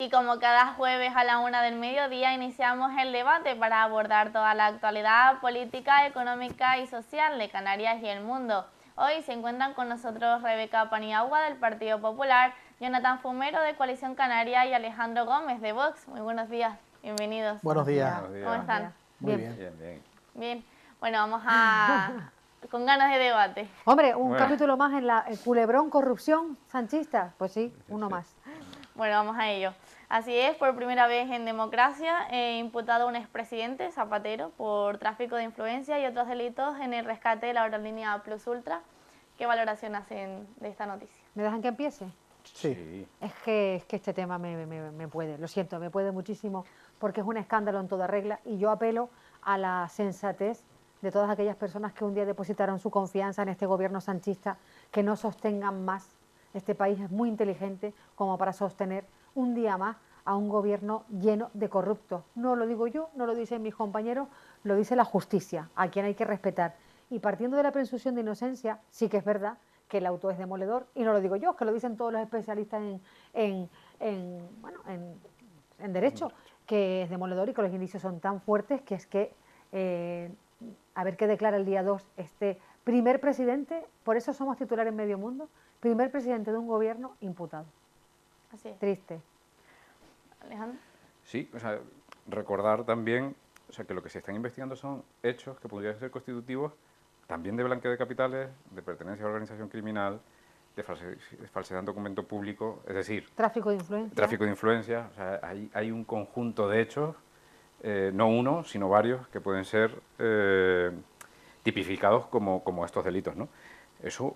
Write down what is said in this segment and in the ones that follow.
Y como cada jueves a la 1 del mediodía iniciamos el debate para abordar toda la actualidad política, económica y social de Canarias y el mundo. Hoy se encuentran con nosotros Rebeca Paniagua del Partido Popular, Jonathan Fumero de Coalición Canaria y Alejandro Gómez de Vox. Muy buenos días, bienvenidos. Buenos días. ¿Cómo están? Muy bien. Bien. Bueno, vamos a... con ganas de debate. Hombre, un capítulo más en el culebrón corrupción sanchista. Pues sí, uno más. Bueno, vamos a ello. Así es, por primera vez en democracia, imputado un expresidente, Zapatero, por tráfico de influencia y otros delitos en el rescate de la aerolínea Plus Ultra. ¿Qué valoración hacen de esta noticia? ¿Me dejan que empiece? Sí. Es que este tema me puede, lo siento, me puede muchísimo, porque es un escándalo en toda regla y yo apelo a la sensatez de todas aquellas personas que un día depositaron su confianza en este gobierno sanchista, que no sostengan más. Este país es muy inteligente como para sostener un día más a un gobierno lleno de corruptos. No lo digo yo, no lo dicen mis compañeros, lo dice la justicia, a quien hay que respetar. Y partiendo de la presunción de inocencia, sí que es verdad que el auto es demoledor, y no lo digo yo, es que lo dicen todos los especialistas en derecho, que es demoledor y que los indicios son tan fuertes que es que, a ver qué declara el día 2 este primer presidente, por eso somos titulares en medio mundo, primer presidente de un gobierno imputado. Así es. Triste. Alejandro. Sí, o sea, recordar también, o sea, que lo que se están investigando son hechos que podrían ser constitutivos también de blanqueo de capitales, de pertenencia a organización criminal, de falsedad en documento público, es decir... Tráfico de influencia. Tráfico de influencia, o sea, hay un conjunto de hechos, no uno, sino varios, que pueden ser tipificados como estos delitos, ¿no? Eso,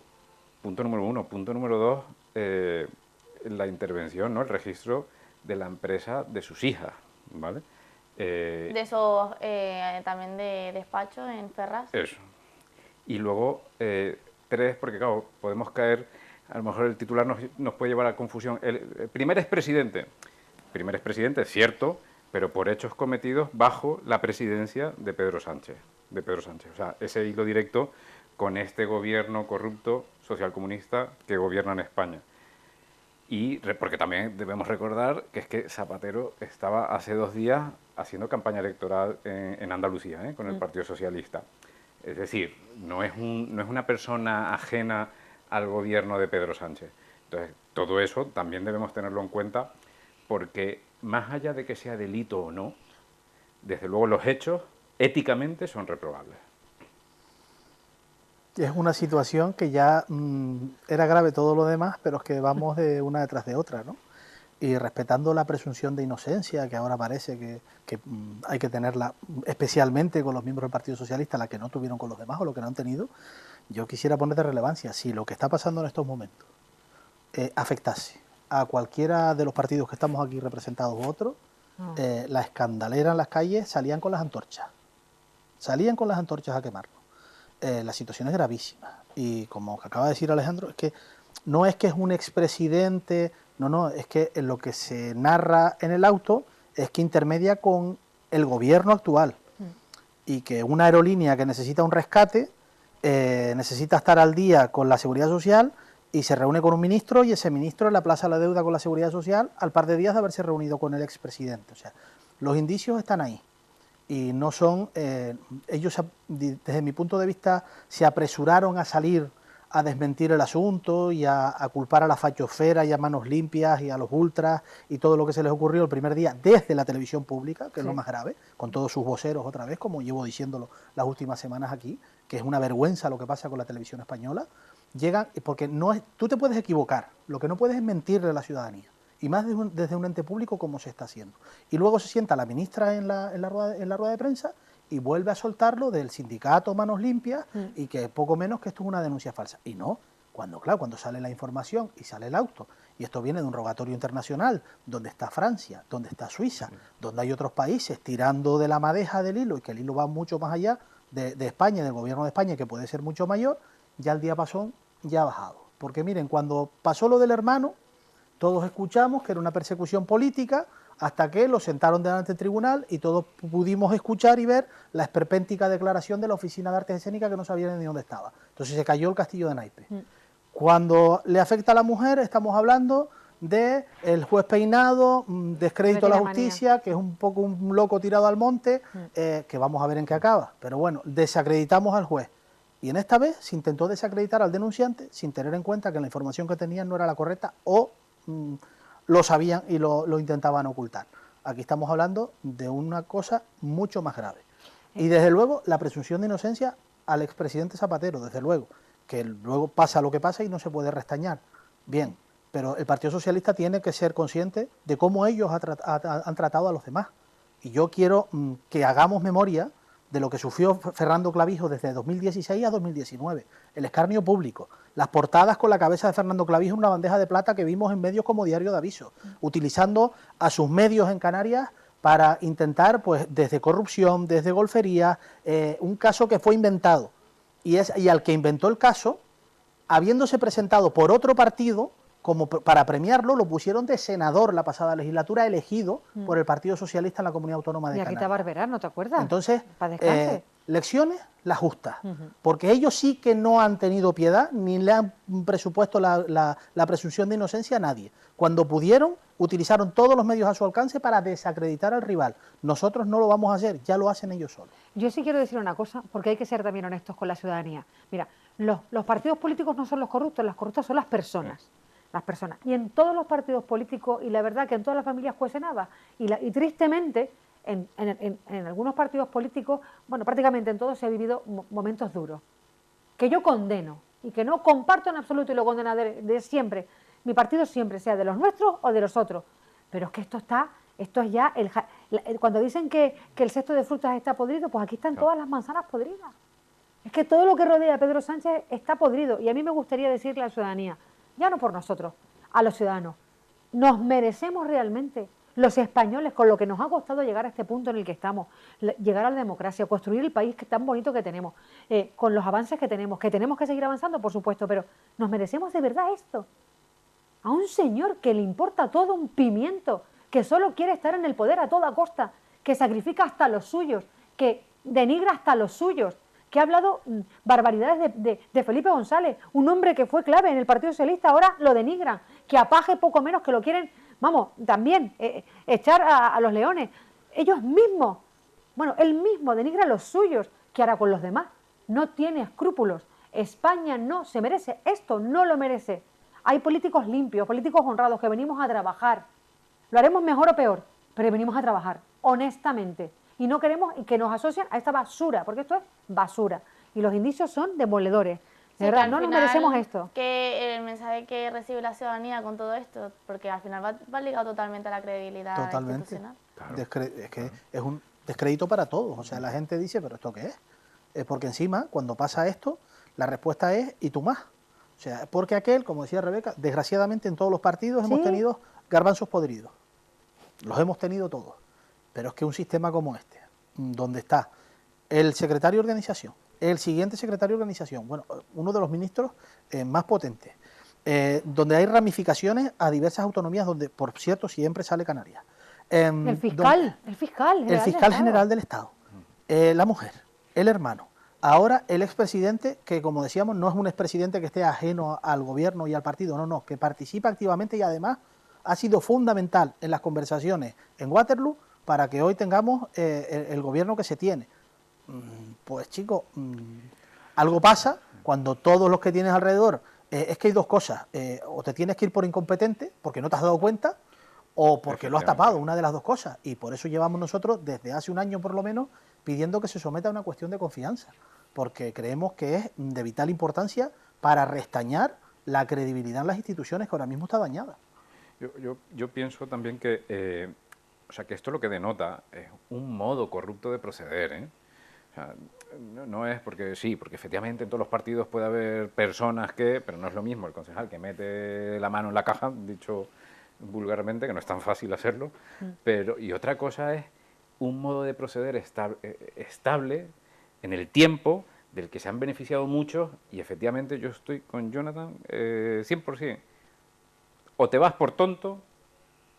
punto número uno. Punto número dos, la intervención, ¿no? El registro de la empresa de sus hijas, ¿vale? De esos también de despacho en Ferraz. Eso. Y luego, tres, porque claro, podemos caer, a lo mejor el titular nos puede llevar a confusión. El primer expresidente, es cierto, pero por hechos cometidos bajo la presidencia de Pedro Sánchez. O sea, ese hilo directo con este gobierno corrupto socialcomunista que gobierna en España. Y porque también debemos recordar que es que Zapatero estaba hace 2 días haciendo campaña electoral en Andalucía, con el Partido Socialista. Es decir, no es una persona ajena al gobierno de Pedro Sánchez. Entonces, todo eso también debemos tenerlo en cuenta porque, más allá de que sea delito o no, desde luego los hechos éticamente son reprobables. Es una situación que ya era grave todo lo demás, pero es que vamos de una detrás de otra, ¿no? Y respetando la presunción de inocencia, que ahora parece que hay que tenerla especialmente con los miembros del Partido Socialista, la que no tuvieron con los demás o lo que no han tenido, yo quisiera poner de relevancia, si lo que está pasando en estos momentos afectase a cualquiera de los partidos que estamos aquí representados u otros, la escandalera en las calles salían con las antorchas a quemarnos. La situación es gravísima y como acaba de decir Alejandro, es que no es un expresidente, no, es que lo que se narra en el auto es que intermedia con el gobierno actual y que una aerolínea que necesita un rescate necesita estar al día con la seguridad social y se reúne con un ministro y ese ministro le aplaza la deuda con la seguridad social al par de días de haberse reunido con el expresidente. O sea, los indicios están ahí. Y no son, ellos desde mi punto de vista se apresuraron a salir a desmentir el asunto y a culpar a la fachosfera y a Manos Limpias y a los ultras y todo lo que se les ocurrió el primer día desde la televisión pública, que es lo más grave, con todos sus voceros otra vez, como llevo diciéndolo las últimas semanas aquí, que es una vergüenza lo que pasa con la televisión española. Llegan, porque tú te puedes equivocar, lo que no puedes es mentirle a la ciudadanía. Y más desde un ente público como se está haciendo. Y luego se sienta la ministra en la rueda de prensa y vuelve a soltarlo del sindicato Manos Limpias y que poco menos que esto es una denuncia falsa. Y no, cuando sale la información y sale el auto, y esto viene de un rogatorio internacional, donde está Francia, donde está Suiza, donde hay otros países tirando de la madeja del hilo y que el hilo va mucho más allá de España, del gobierno de España, que puede ser mucho mayor, ya el diapasón ya ha bajado. Porque miren, cuando pasó lo del hermano, todos escuchamos que era una persecución política hasta que lo sentaron delante del tribunal y todos pudimos escuchar y ver la esperpéntica declaración de la Oficina de Artes Escénicas que no sabían ni dónde estaba. Entonces se cayó el castillo de naipes. Cuando le afecta a la mujer estamos hablando de el juez peinado, descrédito a la Metida justicia, que es un poco un loco tirado al monte, que vamos a ver en qué acaba. Pero bueno, desacreditamos al juez. Y en esta vez se intentó desacreditar al denunciante sin tener en cuenta que la información que tenían no era la correcta o lo sabían y lo intentaban ocultar. Aquí estamos hablando de una cosa mucho más grave. Y desde luego la presunción de inocencia al expresidente Zapatero, desde luego, que luego pasa lo que pasa y no se puede restañar. Bien, pero el Partido Socialista tiene que ser consciente de cómo ellos han tratado a los demás. Y yo quiero que hagamos memoria de lo que sufrió Fernando Clavijo desde 2016 a 2019, el escarnio público, las portadas con la cabeza de Fernando Clavijo en una bandeja de plata que vimos en medios como Diario de Aviso, utilizando a sus medios en Canarias para intentar, pues, desde corrupción, desde golfería, un caso que fue inventado, y al que inventó el caso, habiéndose presentado por otro partido, como para premiarlo, lo pusieron de senador la pasada legislatura, elegido por el Partido Socialista en la Comunidad Autónoma de Y Canarias. Rita Barberá, ¿no te acuerdas? Entonces, Para descanse. lecciones las justas, porque ellos sí que no han tenido piedad, ni le han presupuesto la presunción de inocencia a nadie. Cuando pudieron, utilizaron todos los medios a su alcance para desacreditar al rival. Nosotros no lo vamos a hacer, ya lo hacen ellos solos. Yo sí quiero decir una cosa, porque hay que ser también honestos con la ciudadanía. Mira, los partidos políticos no son los corruptos son las personas. Las personas. Y en todos los partidos políticos, y la verdad que en todas las familias cuece nada. Y tristemente, en algunos partidos políticos, bueno, prácticamente en todos se ha vivido momentos duros. Que yo condeno y que no comparto en absoluto y lo condeno de siempre. Mi partido siempre, sea de los nuestros o de los otros. Pero es que esto es ya, cuando dicen que el cesto de frutas está podrido, pues aquí están todas las manzanas podridas. Es que todo lo que rodea a Pedro Sánchez está podrido. Y a mí me gustaría decirle a la ciudadanía, ya no por nosotros, a los ciudadanos, nos merecemos realmente, los españoles, con lo que nos ha costado llegar a este punto en el que estamos, llegar a la democracia, construir el país tan bonito que tenemos, con los avances que tenemos que seguir avanzando, por supuesto, pero ¿nos merecemos de verdad esto? A un señor que le importa todo un pimiento, que solo quiere estar en el poder a toda costa, que sacrifica hasta los suyos, que denigra hasta los suyos, que ha hablado barbaridades de Felipe González, un hombre que fue clave en el Partido Socialista, ahora lo denigran, que a Paje poco menos, que lo quieren, vamos, también echar a los leones. Ellos mismos, bueno, él mismo denigra a los suyos, ¿qué hará con los demás? No tiene escrúpulos. España no se merece, esto no lo merece. Hay políticos limpios, políticos honrados que venimos a trabajar. Lo haremos mejor o peor, pero venimos a trabajar, honestamente. Y no queremos que nos asocien a esta basura, porque esto es basura. Y los indicios son demoledores. De verdad, no nos merecemos esto. Que el mensaje que recibe la ciudadanía con todo esto, porque al final va ligado totalmente a la credibilidad institucional. Claro. Es que es un descrédito para todos. O sea, la gente dice, ¿pero esto qué es? Porque encima, cuando pasa esto, la respuesta es, ¿y tú más? O sea, porque aquel, como decía Rebeca, desgraciadamente en todos los partidos hemos tenido garbanzos podridos. Los hemos tenido todos. Pero es que un sistema como este, donde está el secretario de organización, el siguiente secretario de organización, bueno, uno de los ministros más potentes, donde hay ramificaciones a diversas autonomías, donde, por cierto, siempre sale Canarias. El fiscal general del Estado, la mujer, el hermano, ahora el expresidente, que como decíamos, no es un expresidente que esté ajeno al gobierno y al partido, no, que participa activamente y además ha sido fundamental en las conversaciones en Waterloo para que hoy tengamos el gobierno que se tiene. Pues chicos, algo pasa cuando todos los que tienes alrededor, es que hay dos cosas, o te tienes que ir por incompetente, porque no te has dado cuenta, o porque lo has tapado, una de las dos cosas, y por eso llevamos nosotros, desde hace un año por lo menos, pidiendo que se someta a una cuestión de confianza, porque creemos que es de vital importancia para restañar la credibilidad en las instituciones que ahora mismo está dañada. Yo pienso también que, o sea, que esto lo que denota es un modo corrupto de proceder, ¿eh? O sea, no es porque sí, porque efectivamente en todos los partidos puede haber personas que, pero no es lo mismo el concejal que mete la mano en la caja, dicho vulgarmente, que no es tan fácil hacerlo, pero y otra cosa es un modo de proceder estable en el tiempo, del que se han beneficiado muchos, y efectivamente yo estoy con Jonathan 100%. O te vas por tonto,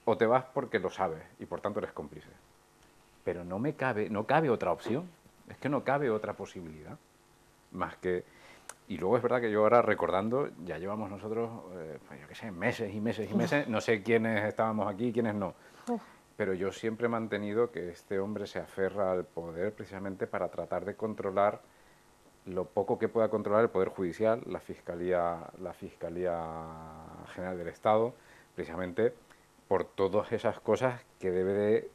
o te vas porque lo sabes, y por tanto eres cómplice. Pero no cabe otra opción, es que no cabe otra posibilidad, más que Y luego es verdad que yo ahora recordando, ya llevamos nosotros, pues yo qué sé, meses y meses y meses, no sé quiénes estábamos aquí y quiénes no, pero yo siempre he mantenido que este hombre se aferra al poder precisamente para tratar de controlar lo poco que pueda controlar el Poder Judicial, la Fiscalía General del Estado, precisamente por todas esas cosas que debe de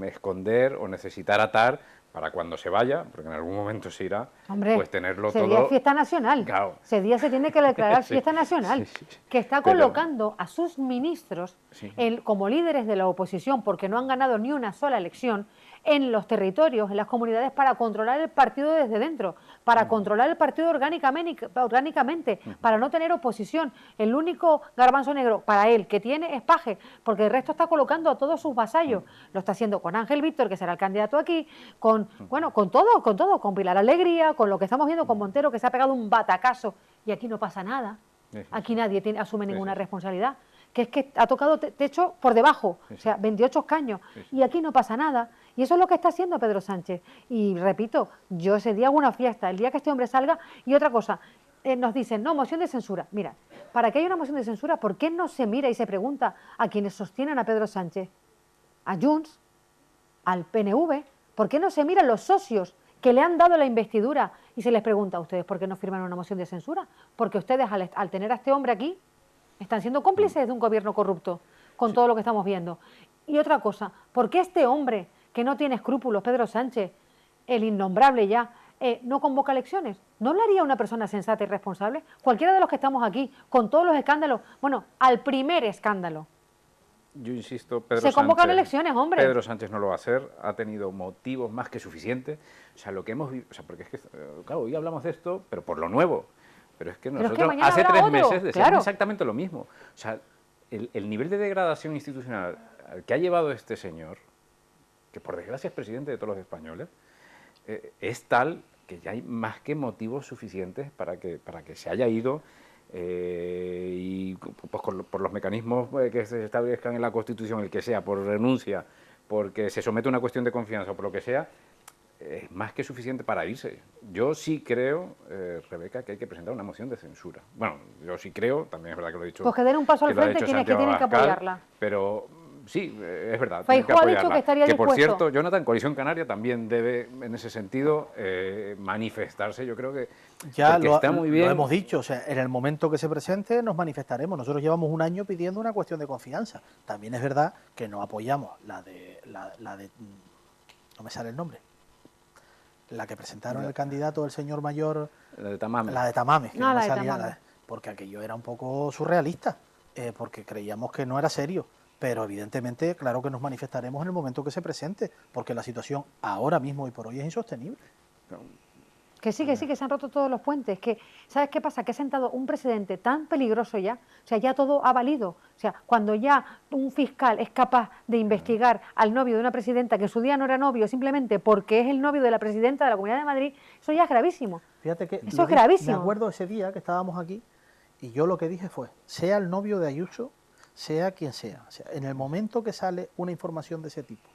esconder o necesitar atar para cuando se vaya, porque en algún momento se irá, Hombre, pues tenerlo ese todo... día es fiesta nacional. Claro. Ese día se tiene que declarar Sí, fiesta nacional. sí, sí. Que está Pero- colocando a sus ministros Sí. como líderes de la oposición, porque no han ganado ni una sola elección, en los territorios, en las comunidades, para controlar el partido desde dentro, para controlar el partido orgánicamente, para no tener oposición. El único garbanzo negro para él que tiene es Paje, porque el resto está colocando a todos sus vasallos. Lo está haciendo con Ángel Víctor, que será el candidato aquí, con todo, con Pilar Alegría, con lo que estamos viendo con Montero, que se ha pegado un batacazo y aquí no pasa nada. Sí, sí, Aquí nadie asume ninguna sí. responsabilidad, que es que ha tocado techo por debajo, Sí, sí. o sea, 28 escaños, Sí, sí. y aquí no pasa nada. Y eso es lo que está haciendo Pedro Sánchez. Y repito, yo ese día hago una fiesta, el día que este hombre salga. Y otra cosa, nos dicen, no, moción de censura. Mira, para que haya una moción de censura, ¿por qué no se mira y se pregunta a quienes sostienen a Pedro Sánchez, a Junts, al PNV? ¿Por qué no se miran los socios que le han dado la investidura y se les pregunta a ustedes por qué no firman una moción de censura? Porque ustedes, al tener a este hombre aquí, están siendo cómplices de un gobierno corrupto, con todo lo que estamos viendo. Y otra cosa, ¿por qué este hombre, que no tiene escrúpulos, Pedro Sánchez, el innombrable ya, no convoca elecciones? ¿No lo haría una persona sensata y responsable? Cualquiera de los que estamos aquí, con todos los escándalos, bueno, al primer escándalo. Yo insisto, Pedro Se convocan Sánchez, elecciones, hombre. Pedro Sánchez no lo va a hacer, ha tenido motivos más que suficientes. O sea, lo que hemos visto, o sea, porque es que, claro, hoy hablamos de esto, pero por lo nuevo. Pero es que Pero es que nosotros mañana hace habrá 3 otro, meses decíamos claro. exactamente lo mismo. O sea, el nivel de degradación institucional al que ha llevado este señor, que por desgracia es presidente de todos los españoles, es tal que ya hay más que motivos suficientes para que se haya ido, y pues por los mecanismos que se establezcan en la Constitución, el que sea, por renuncia, porque se somete a una cuestión de confianza o por lo que sea, es más que suficiente para irse. Yo sí creo, Rebeca, que hay que presentar una moción de censura. Bueno, yo sí creo, también es verdad que lo he dicho. Pues que den un paso al lo ha frente dicho quienes que Santiago tienen que Abascal, apoyarla. Pero sí, es verdad. Feijóo tienen ha dicho apoyarla. que estaría por dispuesto. cierto, Jonathan, Coalición Canaria también debe, en ese sentido, manifestarse. Yo creo que Ya porque está muy bien. lo hemos dicho, o sea, en el momento que se presente nos manifestaremos. Nosotros llevamos un año pidiendo una cuestión de confianza. También es verdad que no apoyamos la de no me sale el nombre, la que presentaron el candidato del señor mayor, La de Tamames. la de Tamames, que No, no me la de salía, Tamames. porque aquello era un poco surrealista, porque creíamos que no era serio. Pero evidentemente, claro que nos manifestaremos en el momento que se presente, porque la situación ahora mismo y por hoy es insostenible. Que sí, que se han roto todos los puentes. Que, ¿sabes qué pasa? Que ha sentado un precedente tan peligroso ya, o sea, ya todo ha valido. O sea, cuando ya un fiscal es capaz de investigar al novio de una presidenta que en su día no era novio, simplemente porque es el novio de la presidenta de la Comunidad de Madrid, eso ya es gravísimo. Fíjate que Eso es gravísimo. Me acuerdo ese día que estábamos aquí y yo lo que dije fue, sea el novio de Ayuso, sea quien sea, o sea, en el momento que sale una información de ese tipo,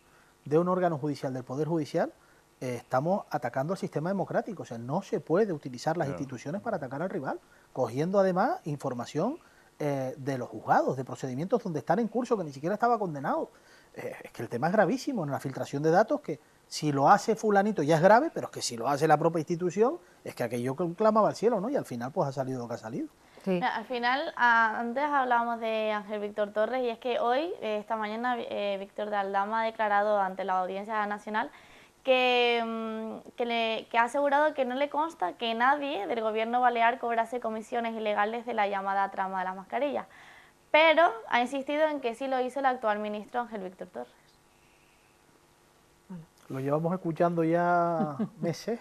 de un órgano judicial, del Poder Judicial, estamos atacando al sistema democrático. O sea, no se puede utilizar las instituciones para atacar al rival, cogiendo además información de los juzgados, de procedimientos donde están en curso, que ni siquiera estaba condenado. Es que el tema es gravísimo en la filtración de datos, que si lo hace fulanito ya es grave, pero es que si lo hace la propia institución, es que aquello clamaba al cielo, ¿no? Y al final pues ha salido lo que ha salido. Sí. Al final, antes hablábamos de Ángel Víctor Torres, y es que hoy, esta mañana, Víctor de Aldama ha declarado ante la Audiencia Nacional que ha asegurado que no le consta que nadie del gobierno balear cobrase comisiones ilegales de la llamada trama de las mascarillas, pero ha insistido en que sí lo hizo el actual ministro Ángel Víctor Torres. Lo llevamos escuchando ya meses.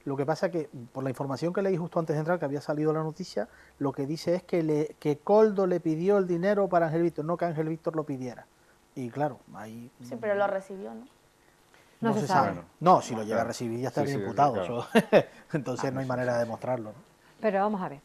Lo que pasa que, por la información que leí justo antes de entrar, que había salido la noticia, lo que dice es que Coldo le pidió el dinero para Ángel Víctor, no que Ángel Víctor lo pidiera. Y claro, ahí... Sí, pero lo recibió, ¿no? No se sabe. Bueno, No, si lo llega a claro. recibir ya estaría Sí, sí, imputado. claro. Eso. Entonces no hay manera de demostrarlo, ¿no? Pero vamos a ver.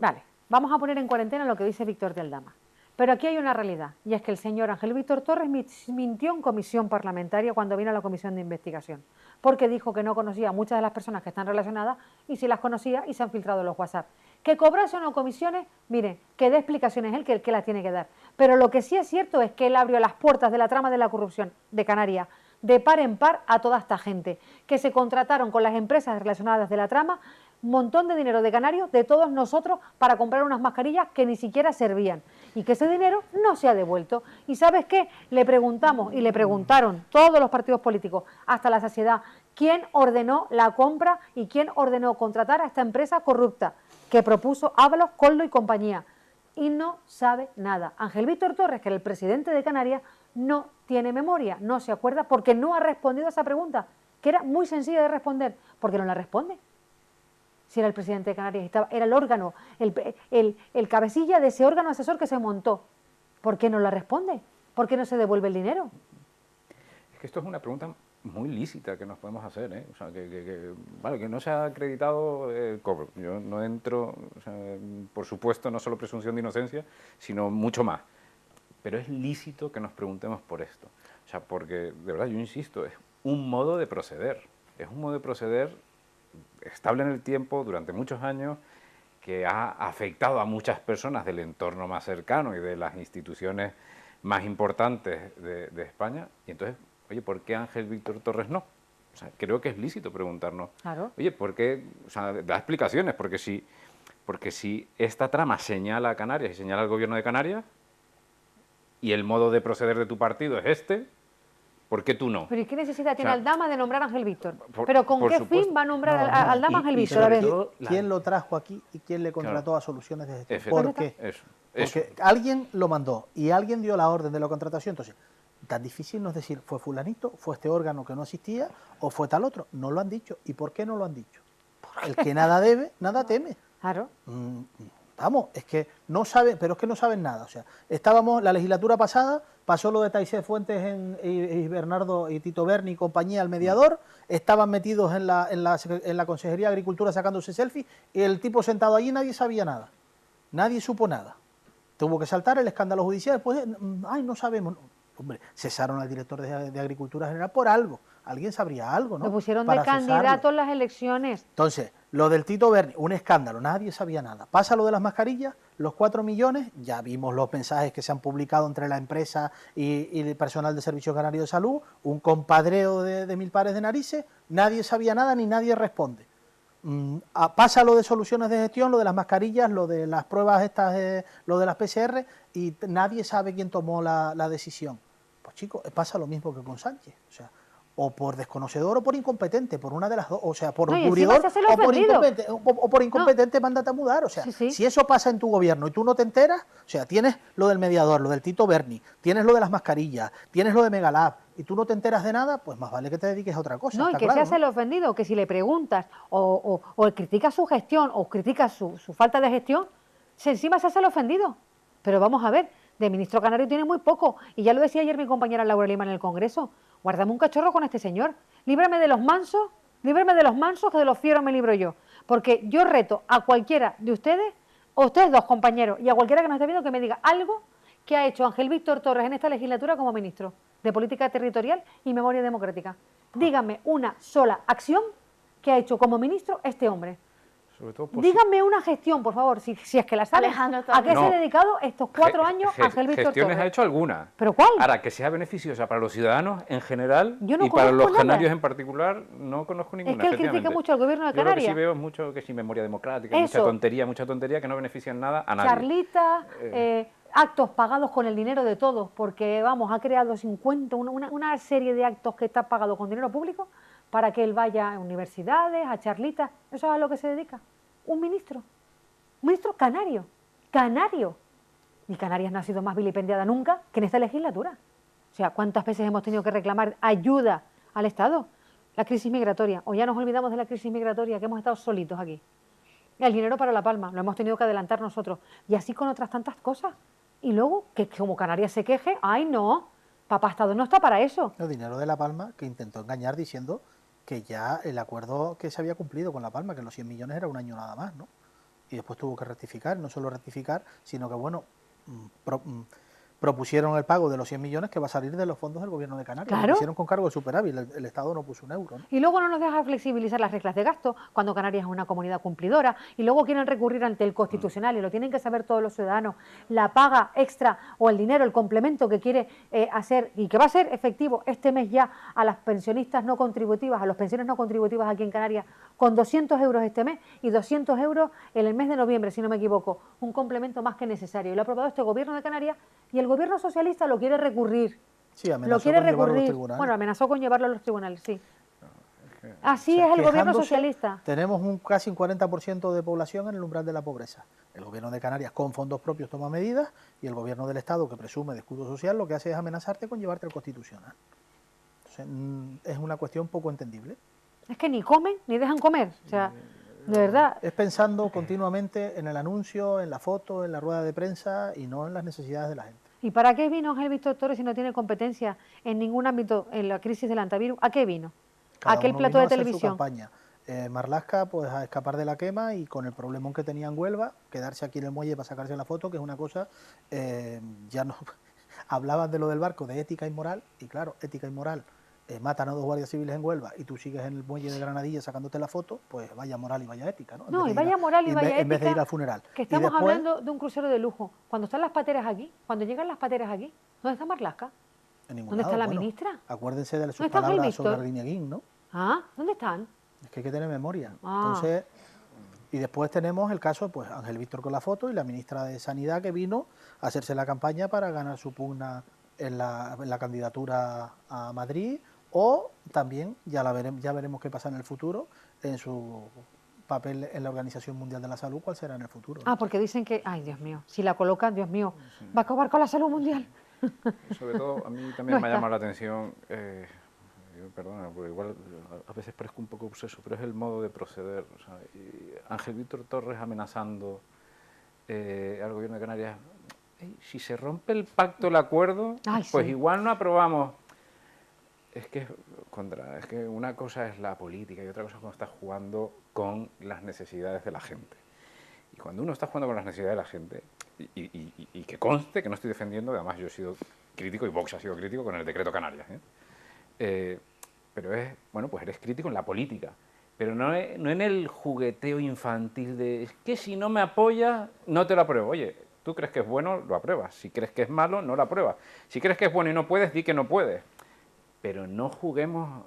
Vale, vamos a poner en cuarentena lo que dice Víctor de Aldama. Pero aquí hay una realidad, y es que el señor Ángel Víctor Torres mintió en comisión parlamentaria cuando vino a la comisión de investigación, porque dijo que no conocía a muchas de las personas que están relacionadas, y si las conocía y se han filtrado los WhatsApp. Que cobrase o no comisiones, mire, que dé explicaciones él, que el que las tiene que dar. Pero lo que sí es cierto es que él abrió las puertas de la trama de la corrupción de Canarias, de par en par a toda esta gente, que se contrataron con las empresas relacionadas de la trama, un montón de dinero de canarios, de todos nosotros, para comprar unas mascarillas que ni siquiera servían, y que ese dinero no se ha devuelto. ¿Y sabes qué? Le preguntamos y le preguntaron todos los partidos políticos hasta la saciedad quién ordenó la compra y quién ordenó contratar a esta empresa corrupta que propuso Ábalos, Coldo y compañía, y no sabe nada. Ángel Víctor Torres, que era el presidente de Canarias, no tiene memoria, no se acuerda porque no ha respondido a esa pregunta, que era muy sencilla de responder, porque no la responde. Si era el presidente de Canarias, era el órgano, el cabecilla de ese órgano asesor que se montó. ¿Por qué no la responde? ¿Por qué no se devuelve el dinero? Es que esto es una pregunta muy lícita que nos podemos hacer, ¿eh? O sea, vale, que no se ha acreditado el cobro. Yo no entro, o sea, por supuesto, no solo presunción de inocencia, sino mucho más. Pero es lícito que nos preguntemos por esto. O sea, porque, de verdad, yo insisto, es un modo de proceder. Es un modo de proceder estable en el tiempo durante muchos años, que ha afectado a muchas personas del entorno más cercano y de las instituciones más importantes de España. Y entonces, oye, ¿por qué Ángel Víctor Torres no? O sea, creo que es lícito preguntarnos, Claro. oye, ¿por qué? O sea, da explicaciones, porque si esta trama señala a Canarias y señala al gobierno de Canarias, y el modo de proceder de tu partido es este, ¿por qué tú no? Pero ¿y qué necesidad tiene sea, Aldama de nombrar a Ángel Víctor? por- ¿Pero con por qué supuesto. fin va a nombrar No, a no, Aldama y- Ángel y Víctor? A sobre ver, todo, ¿quién lo trajo aquí y quién le contrató Claro. a Soluciones de Gestión? Efectivamente. ¿Por qué? Eso. Porque alguien lo mandó y alguien dio la orden de la contratación. Entonces, tan difícil no es decir, fue fulanito, fue este órgano que no existía o fue tal otro. No lo han dicho. ¿Y por qué no lo han dicho? El que nada debe, nada teme. claro. Vamos, es que no saben, pero es que no saben nada. O sea, estábamos, la legislatura pasada, pasó lo de Taisé Fuentes y Bernardo y Tito Berni y compañía, el mediador, estaban metidos en la Consejería de Agricultura sacándose selfies, y el tipo sentado allí nadie sabía nada, nadie supo nada. Tuvo que saltar el escándalo judicial, pues, ay, no sabemos. Hombre, cesaron al director de Agricultura General por algo, alguien sabría algo, ¿no? Lo pusieron Para de candidato cesarlo. en las elecciones. Entonces, lo del Tito Berni, un escándalo, nadie sabía nada. Pasa lo de las mascarillas, los 4 millones, ya vimos los mensajes que se han publicado entre la empresa y el personal de Servicio Canario de Salud, un compadreo de mil pares de narices, nadie sabía nada ni nadie responde. Pasa lo de Soluciones de Gestión, lo de las mascarillas, lo de las pruebas estas, lo de las PCR, y nadie sabe quién tomó la decisión. Pues chicos, pasa lo mismo que con Sánchez, o sea, o por desconocedor o por incompetente, por una de las dos, o sea, por No, y encima encubridor se hace el o por ofendido. incompetente, o por incompetente, mándate a mudar, o sea, Sí, sí. si eso pasa en tu gobierno y tú no te enteras, o sea, tienes lo del mediador, lo del Tito Berni, tienes lo de las mascarillas, tienes lo de Megalab, y tú no te enteras de nada, pues más vale que te dediques a otra cosa. No, y está que claro, se hace el ofendido, que si le preguntas o criticas su gestión o criticas su falta de gestión, encima se hace el ofendido. Pero vamos a ver, de ministro canario tiene muy poco, y ya lo decía ayer mi compañera Laura Lima en el Congreso, guárdame un cachorro con este señor, líbrame de los mansos, que de los fieros me libro yo. Porque yo reto a cualquiera de ustedes, o ustedes dos compañeros, y a cualquiera que nos esté viendo que me diga algo que ha hecho Ángel Víctor Torres en esta legislatura como ministro de Política Territorial y Memoria Democrática. Díganme una sola acción que ha hecho como ministro este hombre. Sobre todo Díganme una gestión, por favor, si es que la saben. Alejandro, ¿A qué No. se ha dedicado estos 4 años Ángel Víctor gestiones Torres? ha hecho alguna. ¿Pero cuál? Ahora, que sea beneficiosa para los ciudadanos en general Yo no y para conozco los nada. canarios en particular, no conozco ninguna. Es que él critica efectivamente. mucho al gobierno de Yo lo que sí Canarias. veo es mucho que sí, memoria democrática, Eso. mucha tontería que no benefician nada a nadie. Charlitas, actos pagados con el dinero de todos, porque vamos, ha creado una serie de actos que está pagado con dinero público para que él vaya a universidades, a charlitas. Eso es a lo que se dedica. Un ministro canario, Y Canarias no ha sido más vilipendiada nunca que en esta legislatura. O sea, ¿cuántas veces hemos tenido que reclamar ayuda al Estado? La crisis migratoria, o ya nos olvidamos de la crisis migratoria, que hemos estado solitos aquí. El dinero para La Palma, lo hemos tenido que adelantar nosotros. Y así con otras tantas cosas. Y luego, que como Canarias se queje, ¡ay no! Papá Estado no está para eso. El dinero de La Palma, que intentó engañar diciendo que ya el acuerdo que se había cumplido con La Palma, que los 100 millones era un año nada más, ¿no? Y después tuvo que rectificar, no solo rectificar, sino que, bueno, propusieron el pago de los 100 millones que va a salir de los fondos del Gobierno de Canarias. Claro. Lo hicieron con cargo de superávit, el Estado no puso un euro, ¿no? Y luego no nos deja flexibilizar las reglas de gasto cuando Canarias es una comunidad cumplidora y luego quieren recurrir ante el Constitucional y lo tienen que saber todos los ciudadanos, la paga extra o el dinero, el complemento que quiere hacer y que va a ser efectivo este mes ya a las pensionistas no contributivas, a los pensiones no contributivas aquí en Canarias con 200 euros este mes y 200 euros en el mes de noviembre, si no me equivoco, un complemento más que necesario. Y lo ha aprobado este Gobierno de Canarias y el Gobierno socialista lo quiere recurrir. Sí, amenazó Lo quiere con llevarlo a los recurrir. tribunales. Bueno, amenazó con llevarlo a los tribunales, sí. Así es el Gobierno Quejándose, socialista. Tenemos casi un 40% de población en el umbral de la pobreza. El Gobierno de Canarias con fondos propios toma medidas y el Gobierno del Estado, que presume de escudo social, lo que hace es amenazarte con llevarte al Constitucional. Entonces, es una cuestión poco entendible. Es que ni comen ni dejan comer. O sea, de verdad. Es pensando continuamente en el anuncio, en la foto, en la rueda de prensa y no en las necesidades de la gente. ¿Y para qué vino Ángel Víctor Torres si no tiene competencia en ningún ámbito en la crisis del antivirus? ¿A qué vino? ¿A aquel uno plató vino de a hacer su televisión? campaña. Marlaska, pues a escapar de la quema y con el problemón que tenía en Huelva, quedarse aquí en el muelle para sacarse la foto, que es una cosa, ya no hablaban de lo del barco, de ética y moral, y claro, ética y moral, matan a 2 guardias civiles en Huelva y tú sigues en el muelle de Granadilla sacándote la foto, pues vaya moral y vaya ética, ¿no? No, y vaya moral y vaya ética. En vez de ir al funeral. Que Y estamos después, hablando de un crucero de lujo. Cuando están las pateras aquí, cuando llegan las pateras aquí, ¿dónde está Marlaska? en ningún ¿Dónde lado, está la bueno, ministra? Acuérdense de sus ¿Dónde está Ángel palabras sobre Víctor? Arguineguín, ¿no? Ah, ¿dónde están? Es que hay que tener memoria. Ah. Entonces, y después tenemos el caso, pues Ángel Víctor con la foto y la ministra de Sanidad que vino a hacerse la campaña para ganar su pugna en la candidatura a Madrid, o también, ya veremos qué pasa en el futuro, en su papel en la Organización Mundial de la Salud, cuál será en el futuro. Ah, porque dicen que, ay, Dios mío, si la colocan, Dios mío, va a acabar con la salud mundial. Sobre todo, a mí también No me ha está. llamado la atención, perdona, porque igual a veces parezco un poco obseso, pero es el modo de proceder. O sea, y Ángel Víctor Torres amenazando al Gobierno de Canarias. Si se rompe el pacto, el acuerdo, Ay, pues sí. igual no aprobamos. Es que una cosa es la política y otra cosa es cuando estás jugando con las necesidades de la gente. Y cuando uno está jugando con las necesidades de la gente, y que conste que no estoy defendiendo, además yo he sido crítico y Vox ha sido crítico con el decreto Canarias, pero bueno, pues eres crítico en la política, pero no en el jugueteo infantil de es que si no me apoyas, no te lo apruebo. Oye, tú crees que es bueno, lo apruebas. Si crees que es malo, no lo apruebas. Si crees que es bueno y no puedes, di que no puedes. Pero no juguemos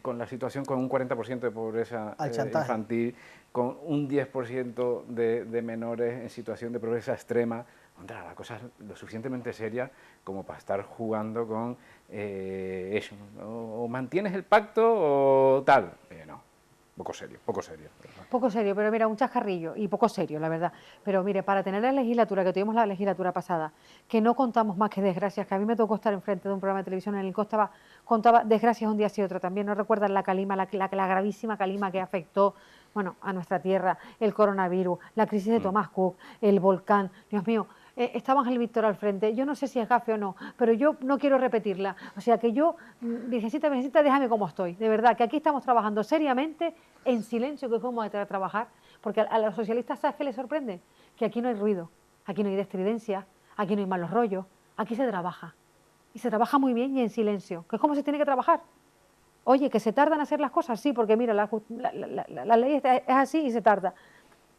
con la situación con un 40% de pobreza Al chantaje. infantil, con un 10% de menores en situación de pobreza extrema. Contra, la cosa es lo suficientemente seria como para estar jugando con eso. O mantienes el pacto o tal. No, poco serio, poco serio. Poco serio, pero mira, un chascarrillo y poco serio, la verdad. Pero mire, para tener la legislatura, que tuvimos la legislatura pasada, que no contamos más que desgracias, que a mí me tocó estar enfrente de un programa de televisión en el que contaba desgracias un día sí otro. También no recuerdan la calima, la gravísima calima que afectó, bueno, a nuestra tierra, el coronavirus, la crisis de Thomas Cook, el volcán. Dios mío, estaba Ángel Víctor al frente. Yo no sé si es gafe o no, pero yo no quiero repetirla. O sea que yo, Virgencita, déjame como estoy. De verdad, que aquí estamos trabajando seriamente, en silencio, que es como de trabajar. Porque a los socialistas, ¿sabes qué les sorprende? Que aquí no hay ruido, aquí no hay destridencia, aquí no hay malos rollos, aquí se trabaja. Y se trabaja muy bien y en silencio, que es como se tiene que trabajar. Oye, que se tardan en hacer las cosas, sí, porque mira, la ley es así y se tarda.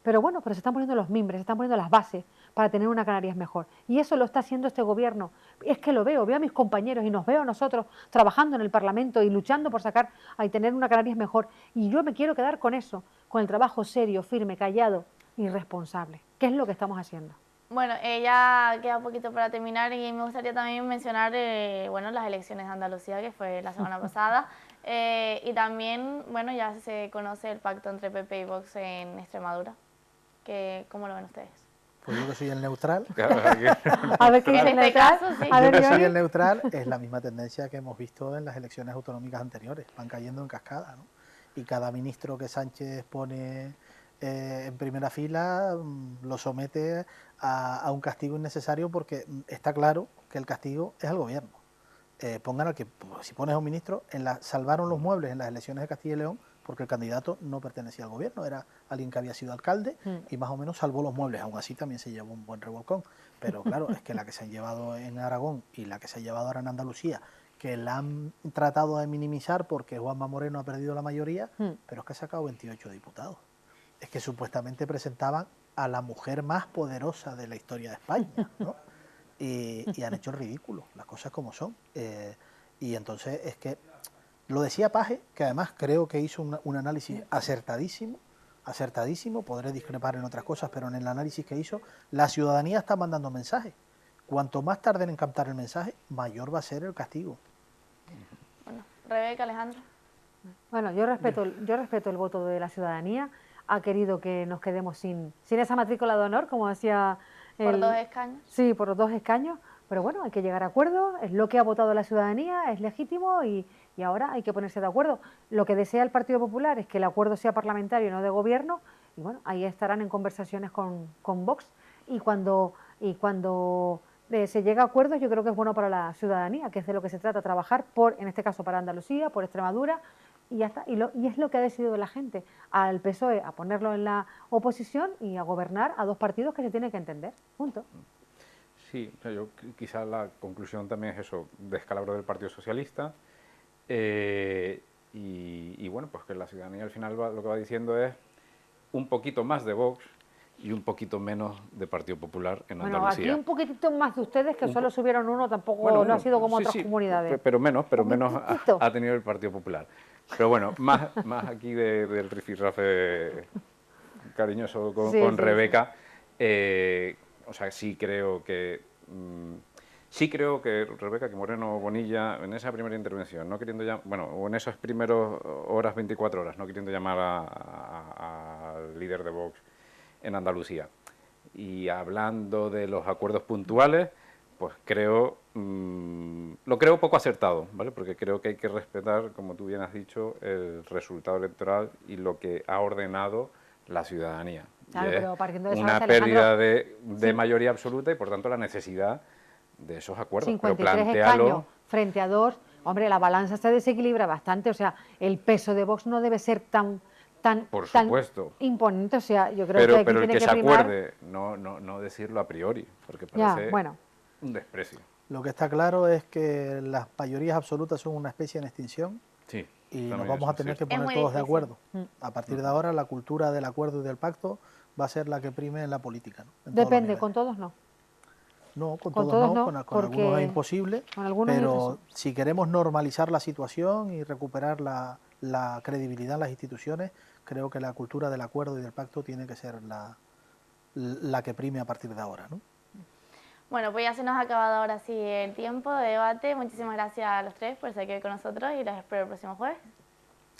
Pero bueno, pero se están poniendo los mimbres, se están poniendo las bases para tener una Canarias mejor. Y eso lo está haciendo este gobierno. Es que lo veo a mis compañeros y nos veo a nosotros trabajando en el Parlamento y luchando por sacar y tener una Canarias mejor. Y yo me quiero quedar con eso, con el trabajo serio, firme, callado y responsable, que es lo que estamos haciendo. Bueno, ya queda poquito para terminar y me gustaría también mencionar bueno, las elecciones de Andalucía, que fue la semana pasada. Y también, bueno, ya se conoce el pacto entre PP y Vox en Extremadura. ¿Cómo lo ven ustedes? Pues yo que soy el neutral. A ver qué dice En el este neutral. caso, sí. A Yo ver, que soy Johnny. el neutral, es la misma tendencia que hemos visto en las elecciones autonómicas anteriores, van cayendo en cascada, ¿no? Y cada ministro que Sánchez pone en primera fila lo somete a un castigo innecesario, porque está claro que el castigo es al gobierno. Pongan al que, si pones a un ministro, salvaron los muebles en las elecciones de Castilla y León, porque el candidato no pertenecía al gobierno, era alguien que había sido alcalde y más o menos salvó los muebles, aún así también se llevó un buen revolcón. Pero claro, es que la que se han llevado en Aragón y la que se ha llevado ahora en Andalucía, que la han tratado de minimizar porque Juanma Moreno ha perdido la mayoría, pero es que ha sacado 28 diputados. Es que supuestamente presentaban a la mujer más poderosa de la historia de España, ¿no? Y han hecho el ridículo, las cosas como son. Y entonces es que, lo decía Paje, que además creo que hizo un análisis acertadísimo, podré discrepar en otras cosas, pero en el análisis que hizo, la ciudadanía está mandando mensajes. Cuanto más tarden en captar el mensaje, mayor va a ser el castigo. Bueno, Rebeca, Alejandro. Bueno, yo respeto el voto de la ciudadanía. Ha querido que nos quedemos sin esa matrícula de honor, como decía ¿Por 2 escaños? Sí, por los 2 escaños, pero bueno, hay que llegar a acuerdos, es lo que ha votado la ciudadanía, es legítimo y ahora hay que ponerse de acuerdo. Lo que desea el Partido Popular es que el acuerdo sea parlamentario y no de gobierno, y bueno, ahí estarán en conversaciones con Vox, y cuando se llega a acuerdos, yo creo que es bueno para la ciudadanía, que es de lo que se trata, trabajar en este caso para Andalucía, por Extremadura, y ya está, y es lo que ha decidido la gente, al PSOE a ponerlo en la oposición y a gobernar a 2 partidos que se tienen que entender, punto. Sí, o sea, quizá la conclusión también es eso, descalabro del Partido Socialista, y bueno, pues que la ciudadanía al final lo que va diciendo es un poquito más de Vox y un poquito menos de Partido Popular en Andalucía. Bueno, aquí un poquitito más de ustedes, que solo subieron uno, tampoco no ha sido como sí, otras sí, comunidades. Pero menos ha tenido el Partido Popular. Pero bueno, más aquí del rifirrafe cariñoso con Rebeca. O sea, sí creo que Rebeca, que Moreno Bonilla, en esa primera intervención, no queriendo o en esas primeras horas, 24 horas, no queriendo llamar al líder de Vox en Andalucía, y hablando de los acuerdos puntuales, pues lo creo poco acertado, ¿vale? Porque creo que hay que respetar, como tú bien has dicho, el resultado electoral y lo que ha ordenado la ciudadanía. Claro, pero partiendo de esa una base, pérdida Alejandro, de mayoría absoluta y, por tanto, la necesidad de esos acuerdos. 53 pero plantéalo escaños frente a 2, hombre, la balanza se desequilibra bastante, o sea, el peso de Vox no debe ser tan por supuesto, imponente, o sea, yo creo que aquí pero el tiene que se primar... acuerde, no decirlo a priori, porque parece un desprecio. Lo que está claro es que las mayorías absolutas son una especie en extinción, Sí, y nos vamos a tener que poner todos de acuerdo. A partir de ahora, la cultura del acuerdo y del pacto va a ser la que prime en la política, ¿no? Depende, con todos no. No, con todos no, con algunos es imposible, pero si queremos normalizar la situación y recuperar la credibilidad en las instituciones, creo que la cultura del acuerdo y del pacto tiene que ser la que prime a partir de ahora, ¿no? Bueno, pues ya se nos ha acabado ahora sí el tiempo de debate. Muchísimas gracias a los tres por estar aquí con nosotros y los espero el próximo jueves.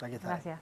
Aquí está. Gracias.